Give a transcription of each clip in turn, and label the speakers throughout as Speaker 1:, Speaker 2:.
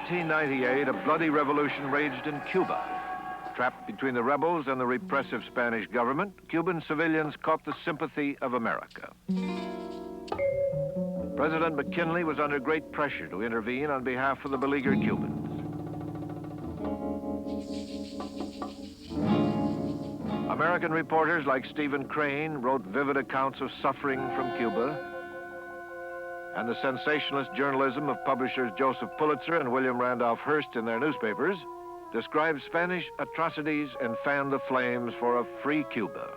Speaker 1: 1898, a bloody revolution raged in Cuba. Trapped between the rebels and the repressive Spanish government, Cuban civilians caught the sympathy of America. President McKinley was under great pressure to intervene on behalf of the beleaguered Cubans. American reporters like Stephen Crane wrote vivid accounts of suffering from Cuba, and the sensationalist journalism of publishers Joseph Pulitzer and William Randolph Hearst in their newspapers described Spanish atrocities and fanned the flames for a free Cuba.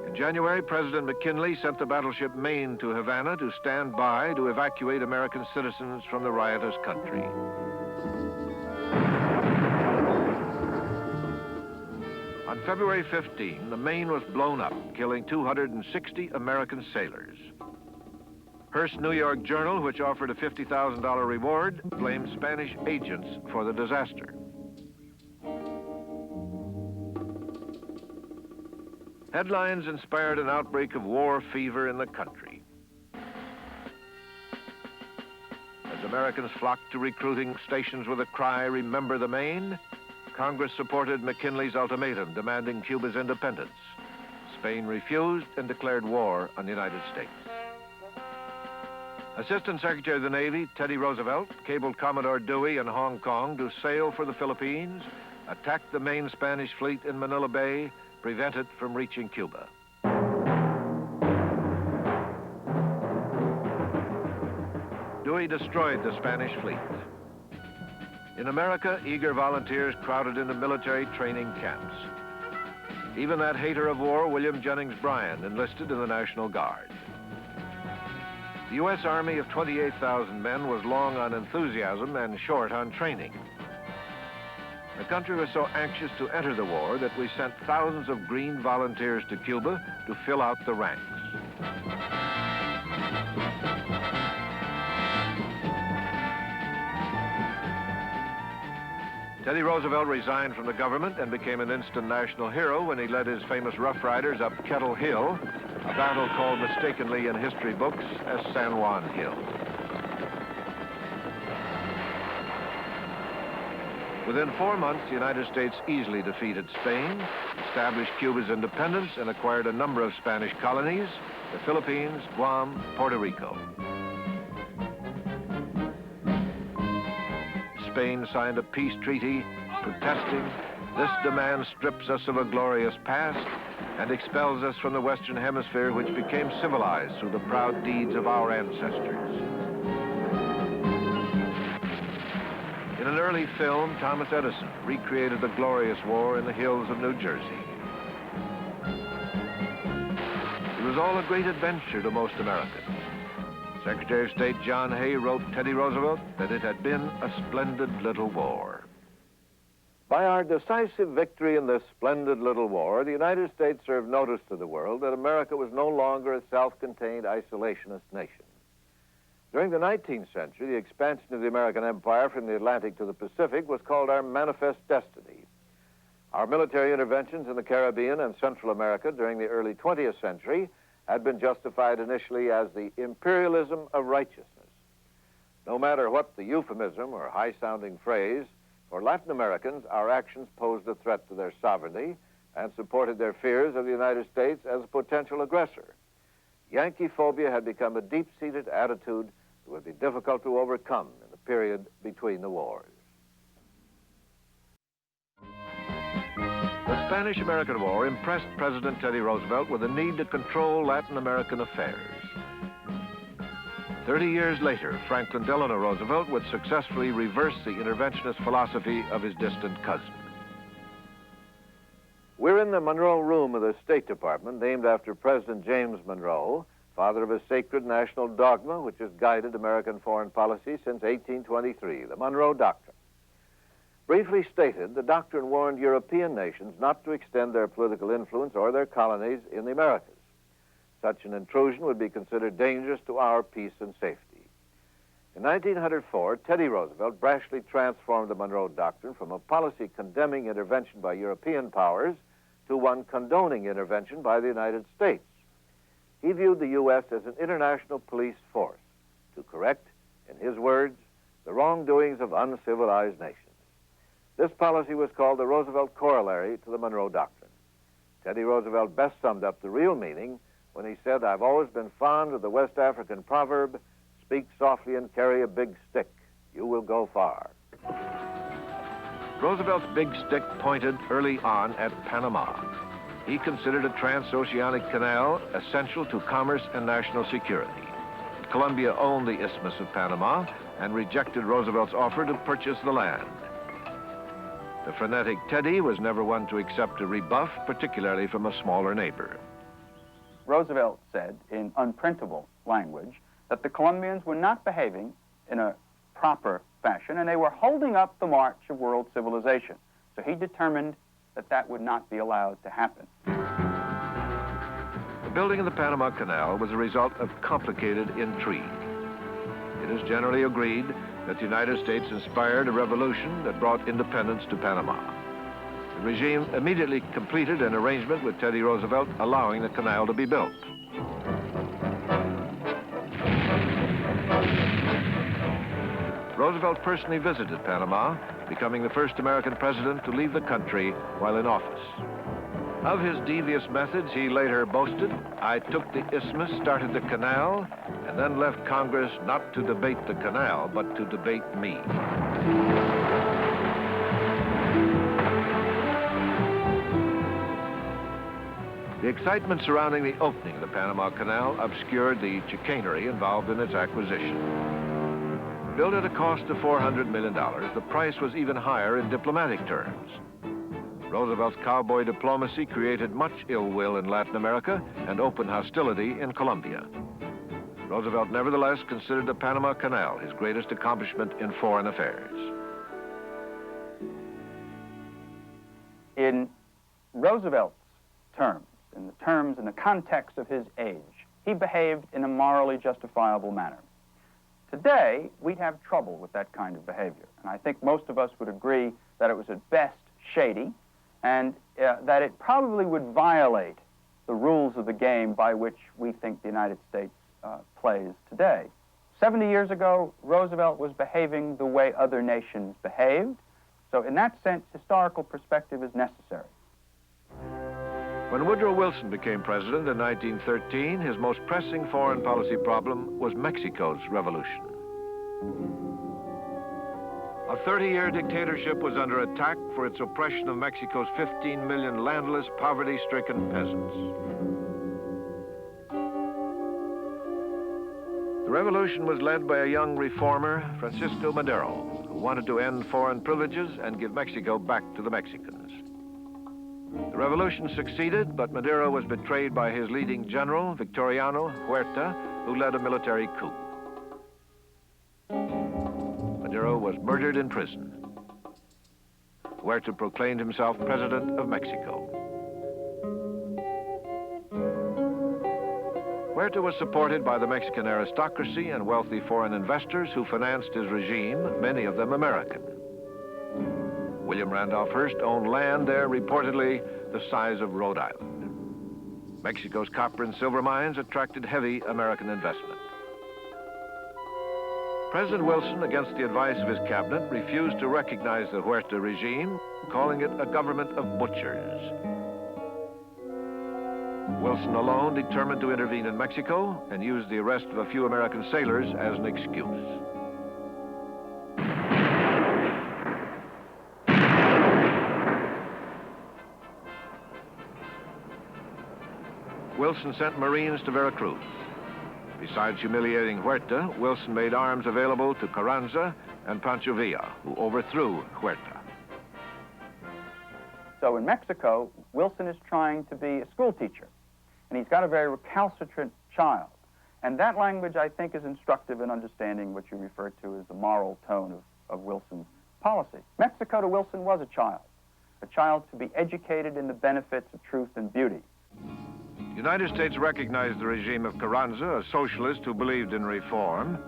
Speaker 1: In January, President McKinley sent the battleship Maine to Havana to stand by to evacuate American citizens from the riotous country. On February 15, the Maine was blown up, killing 260 American sailors. Hearst's New York Journal, which offered a $50,000 reward, blamed Spanish agents for the disaster. Headlines inspired an outbreak of war fever in the country. As Americans flocked to recruiting stations with a cry, "Remember the Maine," Congress supported McKinley's ultimatum demanding Cuba's independence. Spain refused and declared war on the United States. Assistant Secretary of the Navy Teddy Roosevelt cabled Commodore Dewey in Hong Kong to sail for the Philippines, attack the main Spanish fleet in Manila Bay, prevent it from reaching Cuba. Dewey destroyed the Spanish fleet. In America, eager volunteers crowded into military training camps. Even that hater of war, William Jennings Bryan, enlisted in the National Guard. The U.S. Army of 28,000 men was long on enthusiasm and short on training. The country was so anxious to enter the war that we sent thousands of green volunteers to Cuba to fill out the ranks. Teddy Roosevelt resigned from the government and became an instant national hero when he led his famous Rough Riders up Kettle Hill, a battle called mistakenly in history books as San Juan Hill. Within 4 months, the United States easily defeated Spain, established Cuba's independence, and acquired a number of Spanish colonies, the Philippines, Guam, Puerto Rico. Spain signed a peace treaty protesting, "This demand strips us of a glorious past and expels us from the Western Hemisphere, which became civilized through the proud deeds of our ancestors." In an early film, Thomas Edison recreated the glorious war in the hills of New Jersey. It was all a great adventure to most Americans. Secretary of State John Hay wrote Teddy Roosevelt that it had been a splendid little war. By our decisive victory in this splendid little war, the United States served notice to the world that America was no longer a self-contained isolationist nation. During the 19th century, the expansion of the American empire from the Atlantic to the Pacific was called our manifest destiny. Our military interventions in the Caribbean and Central America during the early 20th century had been justified initially as the imperialism of righteousness. No matter what the euphemism or high-sounding phrase, for Latin Americans, our actions posed a threat to their sovereignty and supported their fears of the United States as a potential aggressor. Yankee phobia had become a deep-seated attitude that would be difficult to overcome in the period between the wars. The Spanish-American War impressed President Teddy Roosevelt with the need to control Latin American affairs. 30 years later, Franklin Delano Roosevelt would successfully reverse the interventionist philosophy of his distant cousin. We're in the Monroe Room of the State Department, named after President James Monroe, father of a sacred national dogma which has guided American foreign policy since 1823, the Monroe Doctrine. Briefly stated, the doctrine warned European nations not to extend their political influence or their colonies in the Americas. Such an intrusion would be considered dangerous to our peace and safety. In 1904, Teddy Roosevelt brashly transformed the Monroe Doctrine from a policy condemning intervention by European powers to one condoning intervention by the United States. He viewed the U.S. as an international police force to correct, in his words, the wrongdoings of uncivilized nations. This policy was called the Roosevelt corollary to the Monroe Doctrine. Teddy Roosevelt best summed up the real meaning when he said, "I've always been fond of the West African proverb, speak softly and carry a big stick. You will go far." Roosevelt's big stick pointed early on at Panama. He considered a transoceanic canal essential to commerce and national security. Colombia owned the Isthmus of Panama and rejected Roosevelt's offer to purchase the land. The frenetic Teddy was never one to accept a rebuff, particularly from a smaller neighbor.
Speaker 2: Roosevelt said in unprintable language that the Colombians were not behaving in a proper fashion and they were holding up the march of world civilization. So he determined that that would not be allowed to happen.
Speaker 1: The building of the Panama Canal was a result of complicated intrigue. It is generally agreed that the United States inspired a revolution that brought independence to Panama. The regime immediately completed an arrangement with Teddy Roosevelt allowing the canal to be built. Roosevelt personally visited Panama, becoming the first American president to leave the country while in office. Of his devious methods, he later boasted, "I took the isthmus, started the canal, and then left Congress not to debate the canal, but to debate me." The excitement surrounding the opening of the Panama Canal obscured the chicanery involved in its acquisition. Built at a cost of $400 million, the price was even higher in diplomatic terms. Roosevelt's cowboy diplomacy created much ill will in Latin America and open hostility in Colombia. Roosevelt nevertheless considered the Panama Canal his greatest accomplishment in foreign affairs.
Speaker 2: In Roosevelt's terms, in the terms and the context of his age, he behaved in a morally justifiable manner. Today, we'd have trouble with that kind of behavior, and I think most of us would agree that it was at best shady, and that it probably would violate the rules of the game by which we think the United States plays today. 70 years ago, Roosevelt was behaving the way other nations behaved, so in that sense, historical perspective is necessary.
Speaker 1: When Woodrow Wilson became president in 1913, his most pressing foreign policy problem was Mexico's revolution. A 30-year dictatorship was under attack for its oppression of Mexico's 15 million landless, poverty-stricken peasants. The revolution was led by a young reformer, Francisco Madero, who wanted to end foreign privileges and give Mexico back to the Mexicans. The revolution succeeded, but Madero was betrayed by his leading general, Victoriano Huerta, who led a military coup. Madero was murdered in prison. Huerta proclaimed himself president of Mexico. Huerta was supported by the Mexican aristocracy and wealthy foreign investors who financed his regime, many of them American. William Randolph Hearst owned land there reportedly the size of Rhode Island. Mexico's copper and silver mines attracted heavy American investment. President Wilson, against the advice of his cabinet, refused to recognize the Huerta regime, calling it a government of butchers. Wilson alone determined to intervene in Mexico and used the arrest of a few American sailors as an excuse. Wilson sent Marines to Veracruz. Besides humiliating Huerta, Wilson made arms available to Carranza and Pancho Villa, who overthrew Huerta.
Speaker 2: So in Mexico, Wilson is trying to be a school teacher, and he's got a very recalcitrant child. And that language, I think, is instructive in understanding what you refer to as the moral tone of Wilson's policy. Mexico to Wilson was a child to be educated in the benefits of truth and beauty.
Speaker 1: The United States recognized the regime of Carranza, a socialist who believed in reform,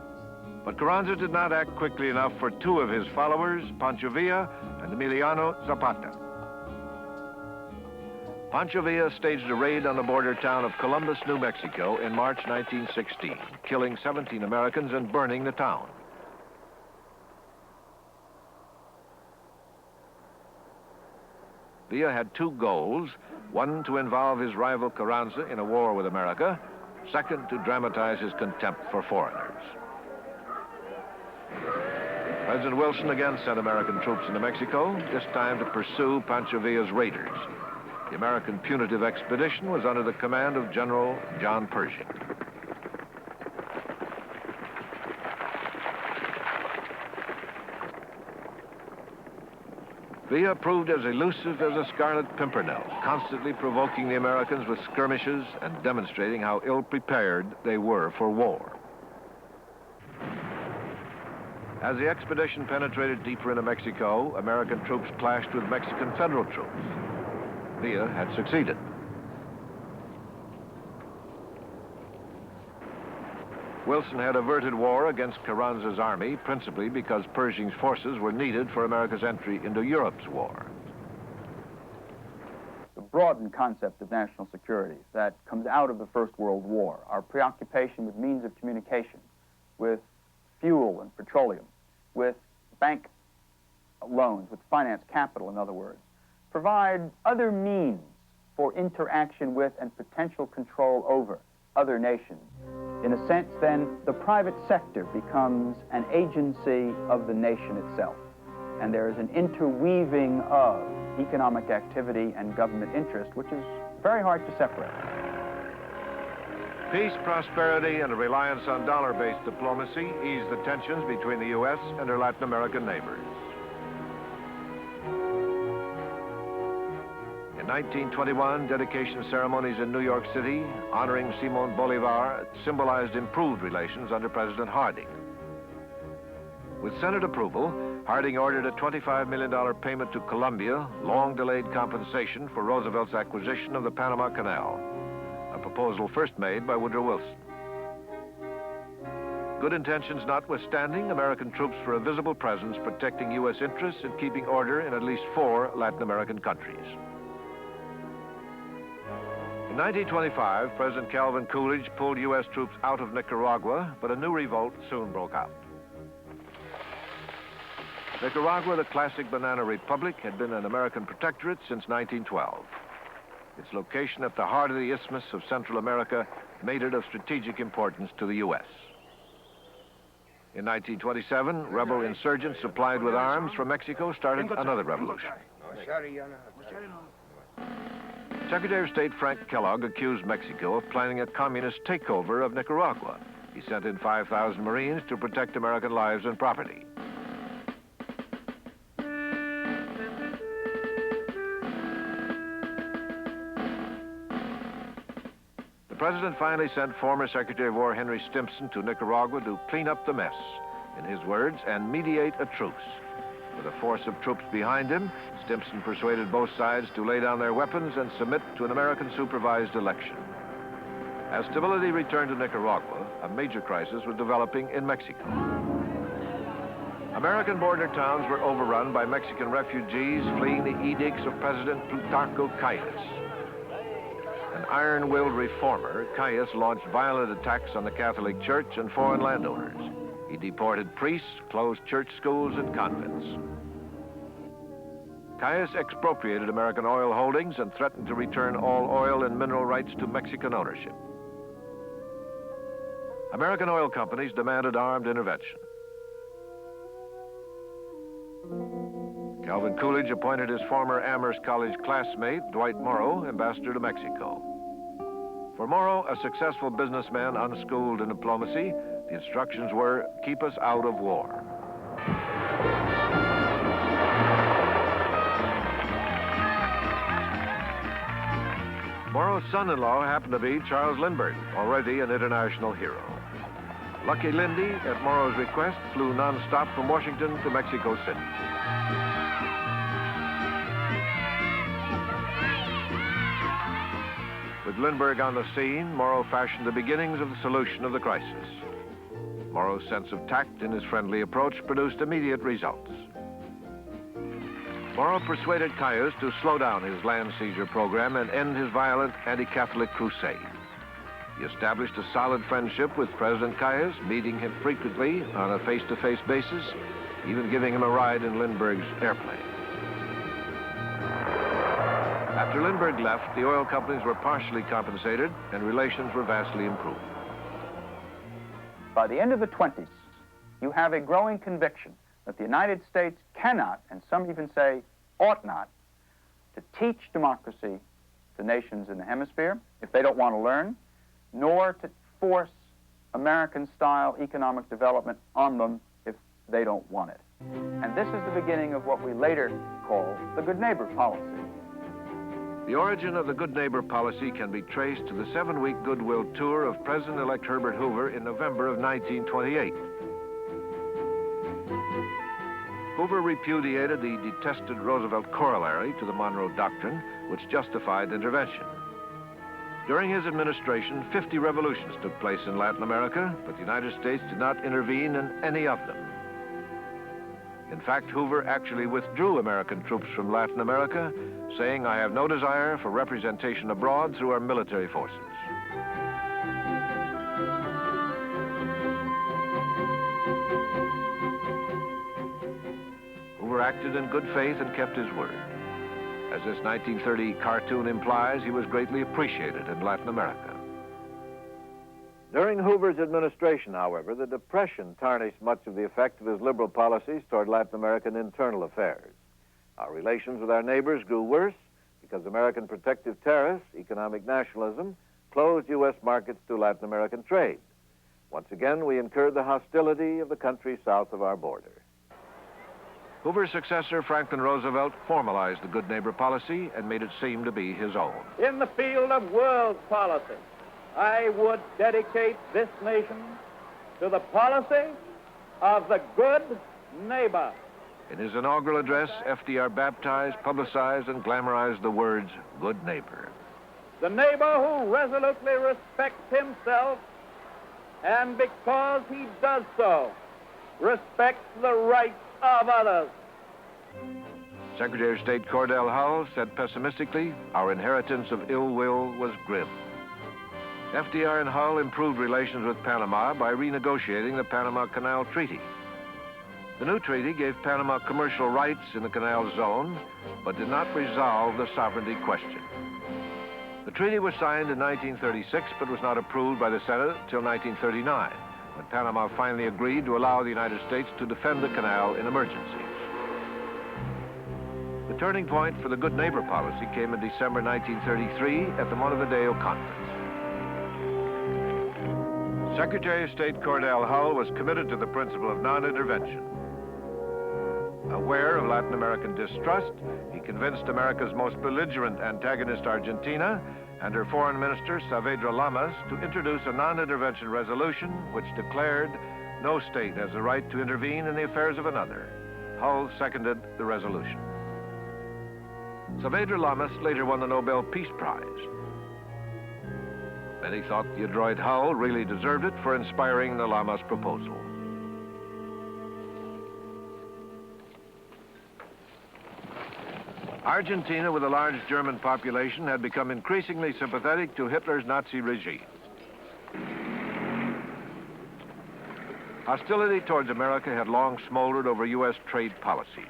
Speaker 1: but Carranza did not act quickly enough for two of his followers, Pancho Villa and Emiliano Zapata. Pancho Villa staged a raid on the border town of Columbus, New Mexico in March 1916, killing 17 Americans and burning the town. Villa had two goals: one, to involve his rival Carranza in a war with America; second, to dramatize his contempt for foreigners. President Wilson again sent American troops into Mexico, this time to pursue Pancho Villa's raiders. The American punitive expedition was under the command of General John Pershing. Villa proved as elusive as a scarlet pimpernel, constantly provoking the Americans with skirmishes and demonstrating how ill-prepared they were for war. As the expedition penetrated deeper into Mexico, American troops clashed with Mexican federal troops. Villa had succeeded. Wilson had averted war against Carranza's army, principally because Pershing's forces were needed for America's entry into Europe's war.
Speaker 2: The broadened concept of national security that comes out of the First World War, our preoccupation with means of communication, with fuel and petroleum, with bank loans, with finance capital, in other words, provide other means for interaction with and potential control over other nations. In a sense, then, the private sector becomes an agency of the nation itself. And there is an interweaving of economic activity and government interest, which is very hard to separate.
Speaker 1: Peace, prosperity, and a reliance on dollar-based diplomacy eased the tensions between the U.S. and her Latin American neighbors. In 1921, dedication ceremonies in New York City honoring Simon Bolivar symbolized improved relations under President Harding. With Senate approval, Harding ordered a $25 million payment to Colombia, long-delayed compensation for Roosevelt's acquisition of the Panama Canal, a proposal first made by Woodrow Wilson. Good intentions notwithstanding, American troops were a visible presence protecting U.S. interests and keeping order in at least 4 Latin American countries. In 1925, President Calvin Coolidge pulled U.S. troops out of Nicaragua, but a new revolt soon broke out. Nicaragua, the classic banana republic, had been an American protectorate since 1912. Its location at the heart of the Isthmus of Central America made it of strategic importance to the U.S. In 1927, rebel insurgents supplied with arms from Mexico started another revolution. Secretary of State Frank Kellogg accused Mexico of planning a communist takeover of Nicaragua. He sent in 5,000 Marines to protect American lives and property. The president finally sent former Secretary of War Henry Stimson to Nicaragua to clean up the mess, in his words, and mediate a truce. With a force of troops behind him, Stimson persuaded both sides to lay down their weapons and submit to an American-supervised election. As stability returned to Nicaragua, a major crisis was developing in Mexico. American border towns were overrun by Mexican refugees fleeing the edicts of President Plutarco Calles. An iron-willed reformer, Calles launched violent attacks on the Catholic Church and foreign landowners. He deported priests, closed church schools and convents. Calles expropriated American oil holdings and threatened to return all oil and mineral rights to Mexican ownership. American oil companies demanded armed intervention. Calvin Coolidge appointed his former Amherst College classmate, Dwight Morrow, ambassador to Mexico. For Morrow, a successful businessman unschooled in diplomacy, the instructions were, keep us out of war. Morrow's son-in-law happened to be Charles Lindbergh, already an international hero. Lucky Lindy, at Morrow's request, flew non-stop from Washington to Mexico City. With Lindbergh on the scene, Morrow fashioned the beginnings of the solution of the crisis. Morrow's sense of tact in his friendly approach produced immediate results. Morrow persuaded Calles to slow down his land seizure program and end his violent anti-Catholic crusade. He established a solid friendship with President Calles, meeting him frequently on a face-to-face basis, even giving him a ride in Lindbergh's airplane. After Lindbergh left, the oil companies were partially compensated and relations were vastly improved.
Speaker 2: By the end of the 20s, you have a growing conviction that the United States cannot, and some even say ought not, to teach democracy to nations in the hemisphere if they don't want to learn, nor to force American-style economic development on them if they don't want it. And this is the beginning of what we later call the good neighbor policy.
Speaker 1: The origin of the good neighbor policy can be traced to the 7-week goodwill tour of President-elect Herbert Hoover in November of 1928. Hoover repudiated the detested Roosevelt corollary to the Monroe Doctrine, which justified intervention. During his administration, 50 revolutions took place in Latin America, but the United States did not intervene in any of them. In fact, Hoover actually withdrew American troops from Latin America, saying, "I have no desire for representation abroad through our military forces." Hoover acted in good faith and kept his word. As this 1930 cartoon implies, he was greatly appreciated in Latin America. During Hoover's administration, however, the Depression tarnished much of the effect of his liberal policies toward Latin American internal affairs. Our relations with our neighbors grew worse because American protective tariffs, economic nationalism, closed U.S. markets to Latin American trade. Once again, we incurred the hostility of the countries south of our border. Hoover's successor, Franklin Roosevelt, formalized the good neighbor policy and made it seem to be his own.
Speaker 3: In the field of world policy, I would dedicate this nation to the policy of the good neighbor.
Speaker 1: In his inaugural address, FDR baptized, publicized, and glamorized the words, good neighbor.
Speaker 3: The neighbor who resolutely respects himself, and because he does so, respects the rights of others.
Speaker 1: Secretary of State Cordell Hull said pessimistically, our inheritance of ill will was grim. FDR and Hull improved relations with Panama by renegotiating the Panama Canal Treaty. The new treaty gave Panama commercial rights in the canal zone, but did not resolve the sovereignty question. The treaty was signed in 1936, but was not approved by the Senate until 1939, when Panama finally agreed to allow the United States to defend the canal in emergencies. The turning point for the good neighbor policy came in December 1933 at the Montevideo Conference. Secretary of State Cordell Hull was committed to the principle of non-intervention. Aware of Latin American distrust, he convinced America's most belligerent antagonist, Argentina, and her foreign minister, Saavedra Lamas, to introduce a non-intervention resolution which declared no state has the right to intervene in the affairs of another. Hull seconded the resolution. Saavedra Lamas later won the Nobel Peace Prize. Many thought the adroit Hull really deserved it for inspiring the Lamas proposal. Argentina, with a large German population, had become increasingly sympathetic to Hitler's Nazi regime. Hostility towards America had long smoldered over U.S. trade policies.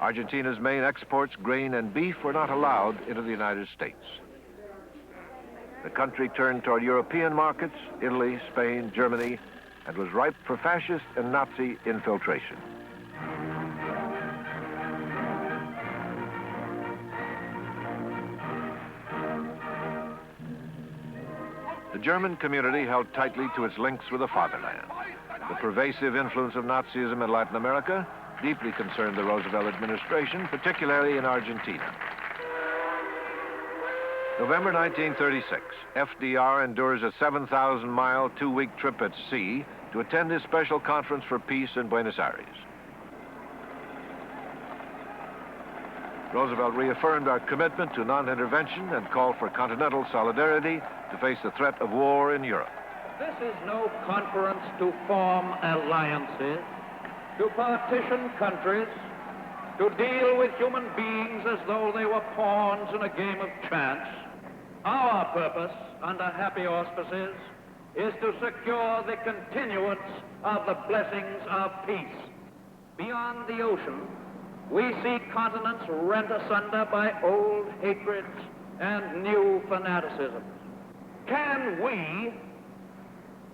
Speaker 1: Argentina's main exports, grain and beef, were not allowed into the United States. The country turned toward European markets, Italy, Spain, Germany, and was ripe for fascist and Nazi infiltration. The German community held tightly to its links with the fatherland. The pervasive influence of Nazism in Latin America deeply concerned the Roosevelt administration, particularly in Argentina. November 1936, FDR endures a 7,000-mile, 2-week trip at sea to attend his special conference for peace in Buenos Aires. Roosevelt reaffirmed our commitment to non-intervention and called for continental solidarity to face the threat of war in Europe.
Speaker 3: This is no conference to form alliances, to partition countries, to deal with human beings as though they were pawns in a game of chance. Our purpose, under happy auspices, is to secure the continuance of the blessings of peace. Beyond the ocean, we see continents rent asunder by old hatreds and new fanaticisms. Can we,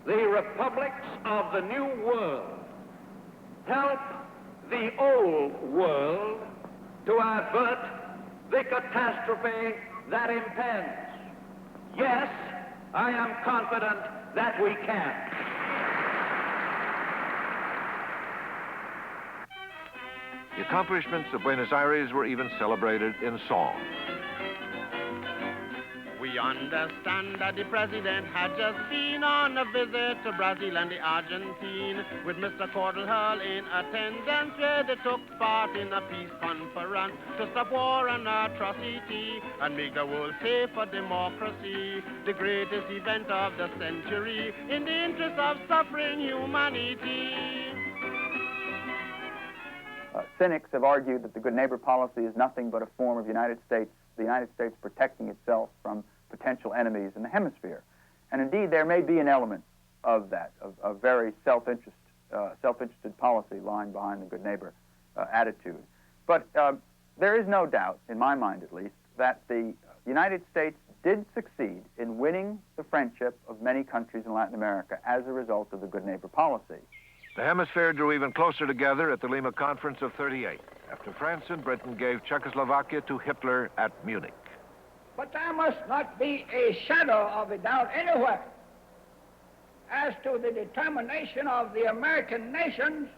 Speaker 3: the republics of the New World, help the Old World to avert the catastrophe that impends? Yes, I am confident that we can.
Speaker 1: The accomplishments of Buenos Aires were even celebrated in song.
Speaker 4: We understand that the president had just been on a visit to Brazil and the Argentine, with Mr. Cordell in attendance, where they took part in a peace conference to stop war and atrocity and make the world safe for democracy, the greatest event of the century in the interest of suffering humanity.
Speaker 2: Cynics have argued that the good neighbor policy is nothing but a form of the United States protecting itself from potential enemies in the hemisphere. And indeed, there may be an element of that, of very self-interested policy lying behind the good neighbor attitude. But there is no doubt, in my mind at least, that the United States did succeed in winning the friendship of many countries in Latin America as a result of the good neighbor policy.
Speaker 1: The hemisphere drew even closer together at the Lima Conference of '38, after France and Britain gave Czechoslovakia to Hitler at Munich.
Speaker 5: But there must not be a shadow of a doubt anywhere as to the determination of the American nations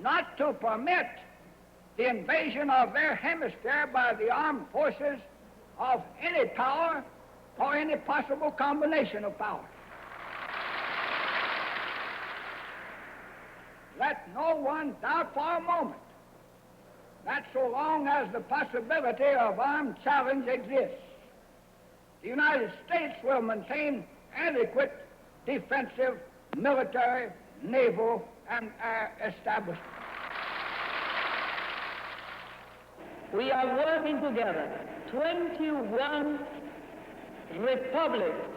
Speaker 5: not to permit the invasion of their hemisphere by the armed forces of any power or any possible combination of powers. Let no one doubt for a moment that so long as the possibility of armed challenge exists, the United States will maintain adequate defensive, military, naval, and air establishment.
Speaker 6: We are working together, 21 republics,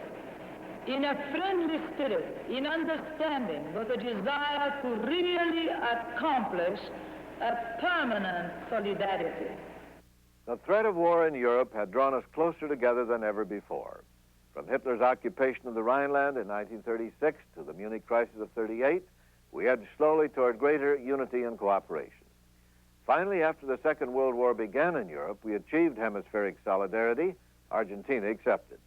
Speaker 6: in a friendly spirit, in understanding, with a desire to really accomplish a permanent solidarity.
Speaker 1: The threat of war in Europe had drawn us closer together than ever before. From Hitler's occupation of the Rhineland in 1936 to the Munich crisis of '38, we edged slowly toward greater unity and cooperation. Finally, after the Second World War began in Europe, we achieved hemispheric solidarity, Argentina excepted.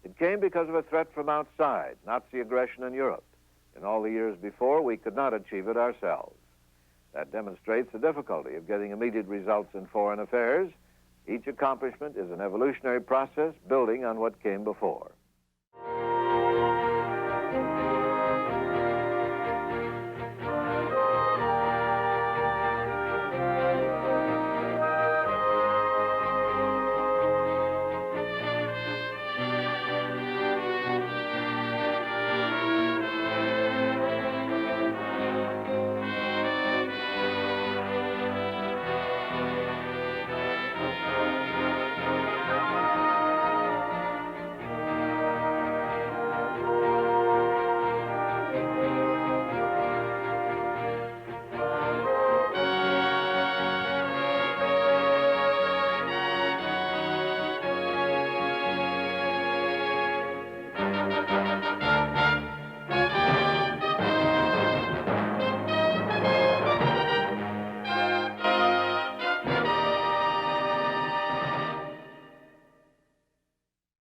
Speaker 1: It came because of a threat from outside, Nazi aggression in Europe. In all the years before, we could not achieve it ourselves. That demonstrates the difficulty of getting immediate results in foreign affairs. Each accomplishment is an evolutionary process building on what came before.